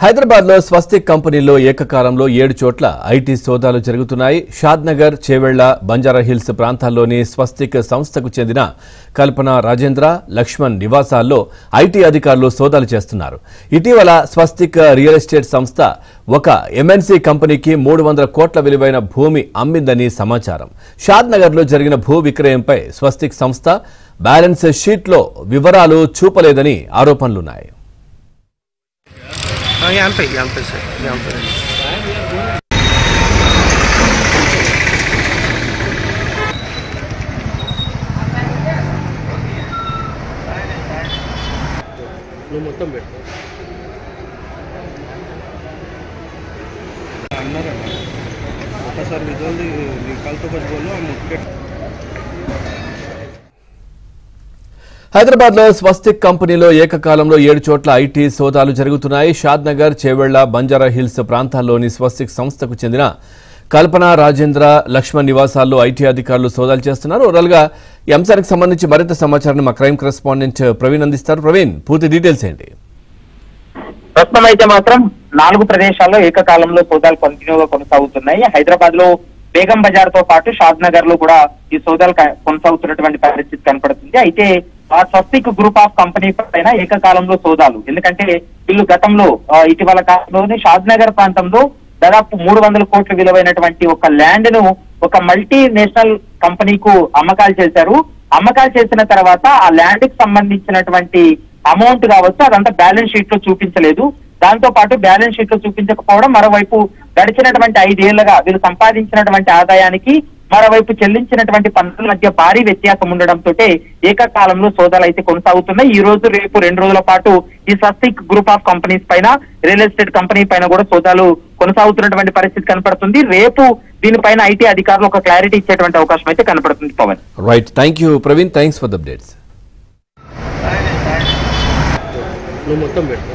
హైదరాబాద్ లో స్వస్తిక్ కంపెనీలో ఏకకాలంలో 7 చోట్ల ఐటీ సోదాలు జరుగుతున్నాయి. షాద్నగర్, చేవెళ్ల, బంజారా హిల్స్ ప్రాంతాల్లోని స్వస్తిక్ సంస్థకు చెందిన కల్పన రాజేంద్ర, లక్ష్మణ్ నివాసాల్లో ఐటీ అధికారులు సోదాలు చేస్తున్నారు. ఇటీవల స్వస్తిక్ రియల్ ఎస్టేట్ సంస్థ ఒక ఎంఎన్సీ కంపెనీకి 300 కోట్ల విలువైన భూమి అమ్మిందని సమాచారం. షాద్నగర్ లో జరిగిన భూ విక్రయంపై స్వస్తిక్ సంస్థ బ్యాలెన్స్ షీట్లో వివరాలు చూపలేదని ఆరోపణలున్నాయి. यहाँ पे सर यहाँ पे మొత్తం పెట్టు అన్నారన్న ఒకసారి విజువల్ కాల్తో బోలో ఆ ముఖ్య హైదరాబాద్ లో స్వస్తిక్ కంపెనీలో ఏకకాలంలో 7 చోట్ల ఐటీ సోదాలు జరుగుతున్నాయి. షాద్నగర్, చేవెళ్ల, బంజారా హిల్స్ ప్రాంతాల్లోని స్వస్తిక్ సంస్థకు చెందిన కల్పన రాజేంద్ర, లక్ష్మణ్ నివాసాల్లో ఐటీ అధికారులు సోదాలు చేస్తున్నారు. ఓవరాల్ గా ఈ అంశానికి సంబంధించి మరింత సమాచారాన్ని మా క్రైమ్ కరెస్పాండెంట్ ప్రవీణ్ అందిస్తారు. ప్రవీణ్, పూర్తి డీటెయిల్స్ ఏంటి? ప్రస్తుతం అయితే మాత్రం 4 ప్రదేశాల్లో ఏకకాలంలో సోదాలు కంటిన్యూగా కొనసాగుతున్నాయి. హైదరాబాద్ లో బేగం బజార్ తో పాటు షాద్ నగర్ లో కూడా ఈ సోదాలు కొనసాగుతున్నటువంటి పరిస్థితి కనపడుతుంది. అయితే ఆ స్వస్తిక్ గ్రూప్ ఆఫ్ కంపెనీ పైన ఏకకాలంలో సోదాలు, ఎందుకంటే వీళ్ళు గతంలో ఇటీవల కాలంలోనే షాద్ నగర్ ప్రాంతంలో దాదాపు 300 కోట్ల విలువైనటువంటి ఒక ల్యాండ్ ను ఒక మల్టీనేషనల్ కంపెనీకు అమ్మకాలు చేశారు. అమ్మకాలు చేసిన తర్వాత ఆ ల్యాండ్ కి సంబంధించినటువంటి అమౌంట్ కావచ్చు అదంతా బ్యాలెన్స్ షీట్ లో చూపించలేదు. దాంతో పాటు బ్యాలెన్స్ షీట్ లో చూపించకపోవడం, మరోవైపు గడిచినటువంటి 5 ఏళ్లుగా వీళ్ళు సంపాదించినటువంటి ఆదాయానికి మరోవైపు చెల్లించినటువంటి పన్నుల మధ్య భారీ వ్యత్యాసం ఉండడంతో ఏకకాలంలో సోదాలు అయితే కొనసాగుతున్నాయి. ఈ రోజు రేపు 2 రోజుల పాటు ఈ స్వస్తిక్ గ్రూప్ ఆఫ్ కంపెనీస్ పైన, రియల్ ఎస్టేట్ కంపెనీ పైన కూడా సోదాలు కొనసాగుతున్నటువంటి పరిస్థితి కనపడుతుంది. రేపు దీనిపైన ఐటీ అధికారులు ఒక క్లారిటీ ఇచ్చేటువంటి అవకాశం అయితే కనపడుతుంది. Pavan, right, thank you Praveen, thanks for the updates. మొత్తం పెట్టు